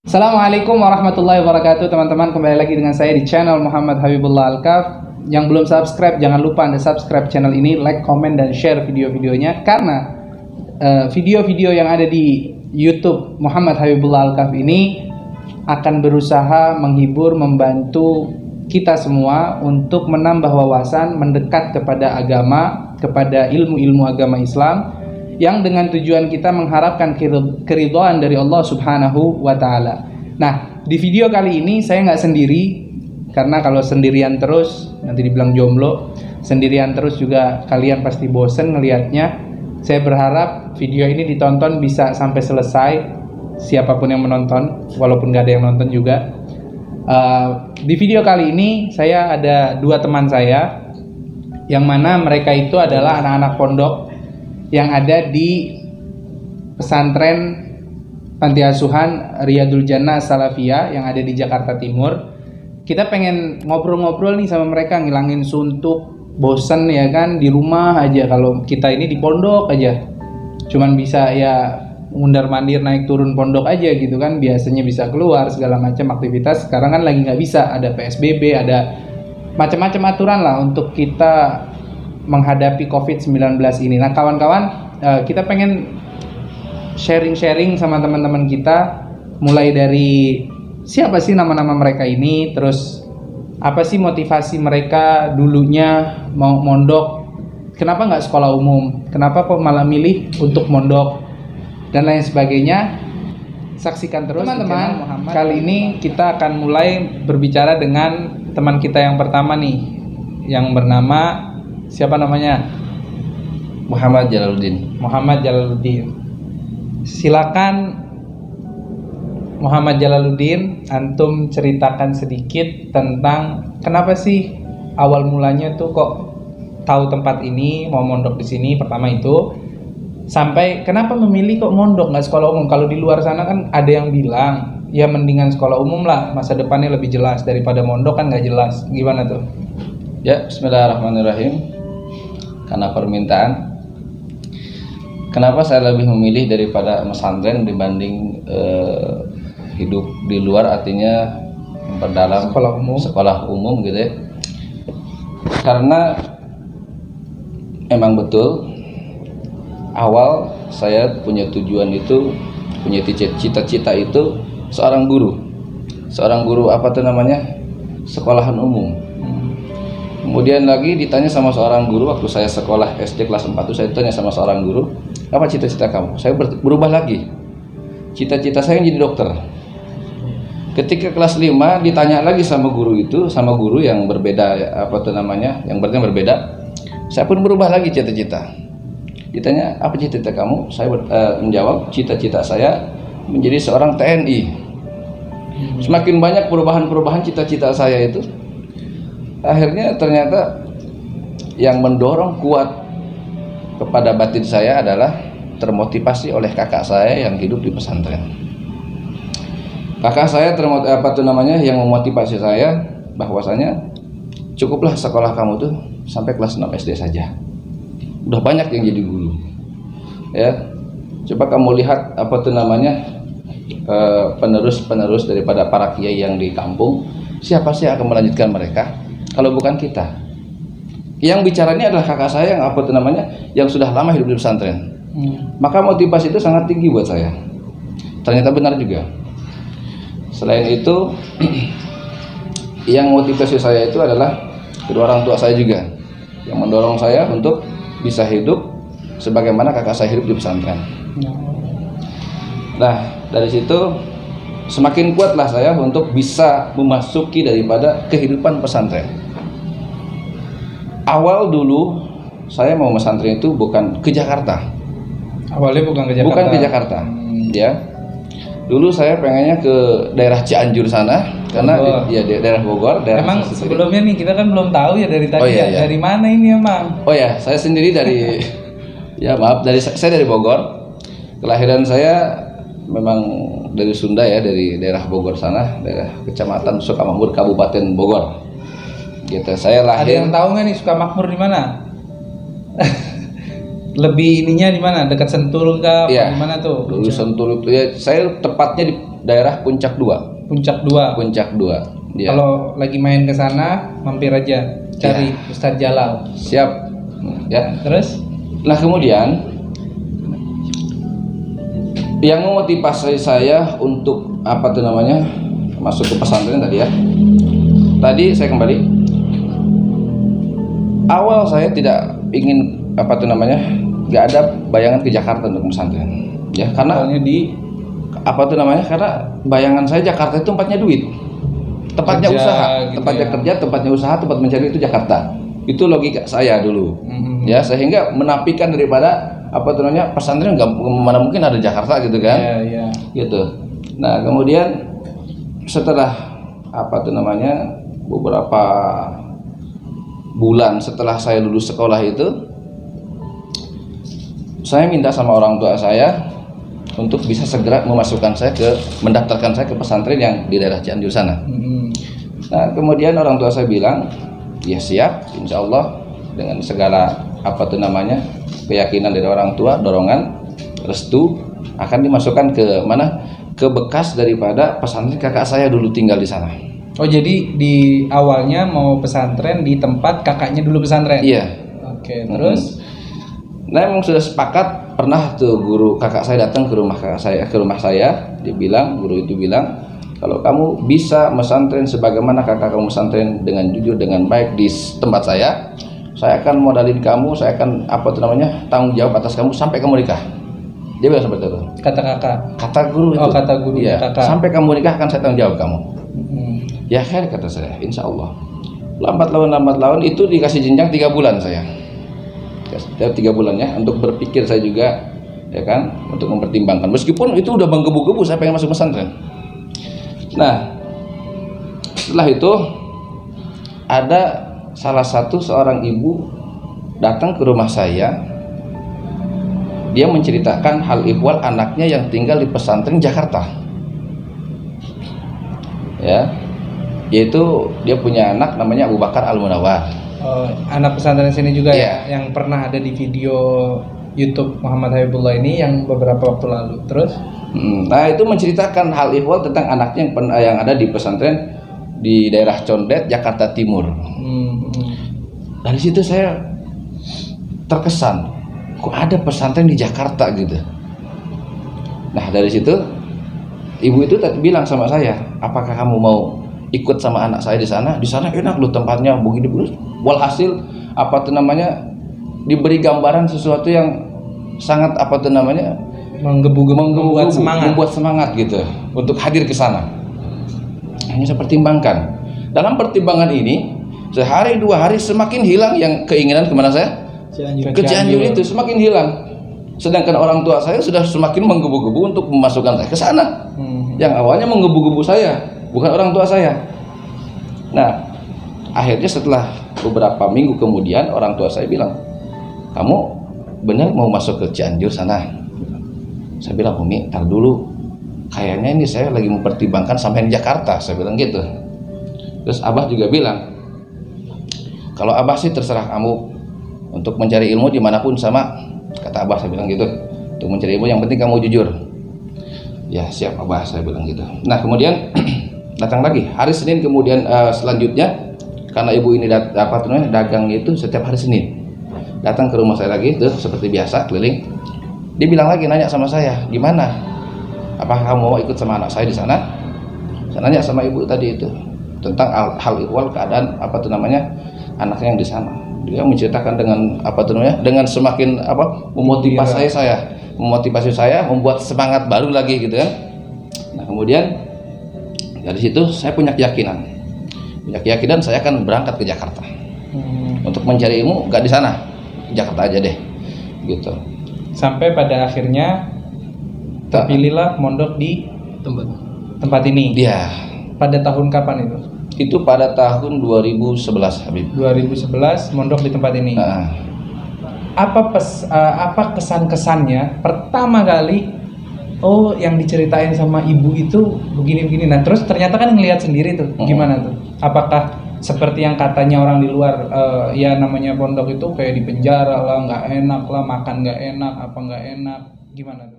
Assalamualaikum warahmatullahi wabarakatuh, teman-teman. Kembali lagi dengan saya di channel Muhammad Habibullah Alkaf. Yang belum subscribe, jangan lupa Anda subscribe channel ini, like, komen, dan share video-videonya. Karena video-video yang ada di YouTube Muhammad Habibullah Alkaf ini akan berusaha menghibur, membantu kita semua untuk menambah wawasan, mendekat kepada agama, kepada ilmu-ilmu agama Islam, yang dengan tujuan kita mengharapkan keridhaan dari Allah Subhanahu wa Ta'ala. Nah, di video kali ini saya nggak sendiri, karena kalau sendirian terus nanti dibilang jomblo, sendirian terus juga kalian pasti bosen ngelihatnya. Saya berharap video ini ditonton bisa sampai selesai, siapapun yang menonton, walaupun nggak ada yang nonton juga. Di video kali ini saya ada dua teman saya, yang mana mereka itu adalah anak-anak pondok yang ada di pesantren panti asuhan Riyadul Jannah Salafiyah yang ada di Jakarta Timur. Kita pengen ngobrol-ngobrol nih sama mereka, ngilangin suntuk, bosen ya kan, di rumah aja. Kalau kita ini di pondok aja, cuman bisa ya mundar-mandir naik turun pondok aja gitu kan. Biasanya bisa keluar segala macam aktivitas, sekarang kan lagi nggak bisa, ada PSBB, ada macam-macam aturan lah untuk kita menghadapi COVID-19 ini. Nah kawan-kawan, kita pengen sharing-sharing sama teman-teman kita, mulai dari siapa sih nama-nama mereka ini, terus apa sih motivasi mereka dulunya mau mondok, kenapa nggak sekolah umum, kenapa kok malah milih untuk mondok, dan lain sebagainya. Saksikan terus teman-teman. Kali ini kita akan mulai berbicara dengan teman kita yang pertama nih, yang bernama, siapa namanya? Muhammad Jalaluddin. Muhammad Jalaluddin. Silakan Muhammad Jalaluddin, antum ceritakan sedikit tentang kenapa sih awal mulanya tuh kok tahu tempat ini, mau mondok di sini, pertama itu, sampai kenapa memilih kok mondok nggak sekolah umum. Kalau di luar sana kan ada yang bilang ya mendingan sekolah umum lah, masa depannya lebih jelas daripada mondok kan nggak jelas. Gimana tuh? Ya, bismillahirrahmanirrahim. Karena permintaan, kenapa saya lebih memilih daripada pesantren dibanding hidup di luar, artinya memperdalam sekolah umum gitu ya. Karena emang betul awal saya punya tujuan itu, punya cita-cita itu seorang guru apa tuh namanya, sekolahan umum. Kemudian lagi ditanya sama seorang guru, waktu saya sekolah SD kelas 4 itu saya tanya sama seorang guru, apa cita-cita kamu? Saya berubah lagi, cita-cita saya jadi dokter. Ketika kelas 5 ditanya lagi sama guru itu, sama guru yang berbeda, apa tuh namanya, yang berarti berbeda, saya pun berubah lagi cita-cita. Ditanya apa cita-cita kamu? Saya menjawab, cita-cita saya menjadi seorang TNI. Semakin banyak perubahan-perubahan cita-cita saya itu, akhirnya ternyata yang mendorong kuat kepada batin saya adalah termotivasi oleh kakak saya yang hidup di pesantren. Kakak saya yang memotivasi saya bahwasanya cukuplah sekolah kamu tuh sampai kelas 6 SD saja. Udah banyak yang jadi guru. Ya. Coba kamu lihat penerus-penerus daripada para kiai yang di kampung, siapa sih yang akan melanjutkan mereka kalau bukan kita? Yang bicara ini adalah kakak saya yang sudah lama hidup di pesantren. Maka motivasi itu sangat tinggi buat saya. Ternyata benar juga. Selain itu, yang motivasi saya itu adalah kedua orang tua saya juga, yang mendorong saya untuk bisa hidup sebagaimana kakak saya hidup di pesantren. Nah, dari situ semakin kuatlah saya untuk bisa memasuki daripada kehidupan pesantren. Awal dulu saya mau pesantren itu bukan ke Jakarta. Awalnya bukan ke Jakarta. Bukan ke Jakarta, ya. Dulu saya pengennya ke daerah Cianjur sana, karena di daerah Bogor. Emang sebelumnya nih kita kan belum tahu ya dari tadi, dari mana ini emang? Oh ya, saya sendiri dari saya dari Bogor. Kelahiran saya memang dari Sunda ya, dari daerah Bogor sana, daerah Kecamatan Sukamakmur, Kabupaten Bogor. Gitu. Saya lahir. Ada yang tahu nggak nih Sukamakmur di mana? Lebih ininya di mana? Dekat Sentul kah? Iya. Di mana tuh? Dulu Sentul itu ya, saya tepatnya daerah Puncak 2. Puncak 2. Puncak 2. Ya. Kalau lagi main ke sana, mampir aja cari Ustadz Jalal. Siap. Ya. Terus? Nah, kemudian yang memotivasi saya untuk apa tuh namanya masuk ke pesantren tadi ya. Tadi saya kembali. Awal saya tidak ingin apa tuh namanya, nggak ada bayangan ke Jakarta untuk pesantren. Ya, karena di apa tuh namanya? Karena bayangan saya Jakarta itu tempatnya duit, tempatnya kerja, usaha, gitu tempatnya ya. kerja, tempatnya usaha, tempat mencari itu Jakarta. Itu logika saya dulu. Ya, sehingga menafikan daripada apa tuh namanya pesantren nggak mana mungkin ada Jakarta gitu kan. Iya. Gitu. Nah, kemudian setelah apa tuh namanya beberapa bulan setelah saya lulus sekolah itu, saya minta sama orang tua saya untuk bisa segera mendaftarkan saya ke pesantren yang di daerah Cianjur sana. Nah, kemudian orang tua saya bilang, ya siap, insya Allah dengan segala apa tuh namanya keyakinan dari orang tua, dorongan, restu, akan dimasukkan ke mana? Ke bekas daripada pesantren kakak saya dulu tinggal di sana. Oh, jadi di awalnya mau pesantren di tempat kakaknya dulu pesantren? Iya. Oke, terus? Nah, memang sudah sepakat, pernah tuh guru kakak saya datang ke rumah saya, guru itu bilang, kalau kamu bisa mesantren sebagaimana kakak kamu mesantren dengan jujur, dengan baik di tempat saya akan modalin kamu, saya akan apa tuh namanya tanggung jawab atas kamu sampai kamu nikah. Dia bilang seperti itu. Kata kakak? Kata guru itu. Oh, kata guru ya, kakak. sampai kamu nikah akan saya tanggung jawab kamu. Ya khair, kata saya, insya Allah. Lambat laun itu dikasih jenjang 3 bulan saya. 3 bulan ya, untuk berpikir saya juga, ya kan, untuk mempertimbangkan. Meskipun itu udah menggebu-gebu saya pengen masuk pesantren. Nah, setelah itu ada seorang ibu datang ke rumah saya. Dia menceritakan hal ihwal anaknya yang tinggal di pesantren Jakarta. Ya, yaitu dia punya anak namanya Abu Bakar Al-Munawwar. Oh, anak pesantren sini juga ya, yang pernah ada di video YouTube Muhammad Habibullah ini yang beberapa waktu lalu. Terus? Nah, itu menceritakan hal ihwal tentang anaknya yang ada di pesantren di daerah Condet, Jakarta Timur. Dari situ saya terkesan, kok ada pesantren di Jakarta gitu. Nah, dari situ ibu itu bilang sama saya, apakah kamu mau ikut sama anak saya di sana? Di sana enak loh tempatnya, begini. Walhasil apa tuh namanya diberi gambaran sesuatu yang sangat apa tuh namanya membuat semangat gitu untuk hadir ke sana. Hanya saya pertimbangkan. Dalam pertimbangan ini sehari 2 hari semakin hilang yang keinginan kemana saya? Ke Cianjur itu semakin hilang. Sedangkan orang tua saya sudah semakin menggebu-gebu untuk memasukkan saya ke sana. Yang awalnya menggebu-gebu saya, bukan orang tua saya. Nah, akhirnya setelah beberapa minggu kemudian orang tua saya bilang, kamu benar mau masuk ke Cianjur sana? Saya bilang, Umi, tar dulu, kayaknya ini saya lagi mempertimbangkan sampai di Jakarta. Saya bilang gitu. Terus Abah juga bilang, kalau Abah sih terserah kamu untuk mencari ilmu dimanapun sama. Kata Abah, saya bilang gitu, untuk mencari ilmu yang penting kamu jujur. Ya siap Abah, saya bilang gitu. Nah, kemudian datang lagi hari Senin kemudian selanjutnya, karena ibu ini dagang itu setiap hari Senin, datang ke rumah saya lagi tuh seperti biasa keliling. Dia bilang lagi, nanya sama saya, gimana, apakah kamu mau ikut sama anak saya di sana? Saya nanya sama ibu tadi itu tentang hal ihwal keadaan apa tuh namanya anaknya yang di sana. Dia menceritakan dengan apa tuh namanya, dengan semakin memotivasi saya, membuat semangat baru lagi gitu kan. Nah, kemudian dari situ saya punya keyakinan saya akan berangkat ke Jakarta untuk mencari ilmu, gak di sana, Jakarta aja deh gitu. Sampai pada akhirnya terpilihlah mondok di tempat ini. Iya. Pada tahun kapan itu? Itu pada tahun 2011, Habib. 2011 mondok di tempat ini. Apa kesan-kesannya pertama kali? Oh, yang diceritain sama ibu itu begini-begini. Nah, terus ternyata kan ngelihat sendiri tuh. Gimana tuh? Apakah seperti yang katanya orang di luar, ya namanya pondok itu kayak di penjara lah, nggak enak lah, makan nggak enak, apa nggak enak, gimana tuh?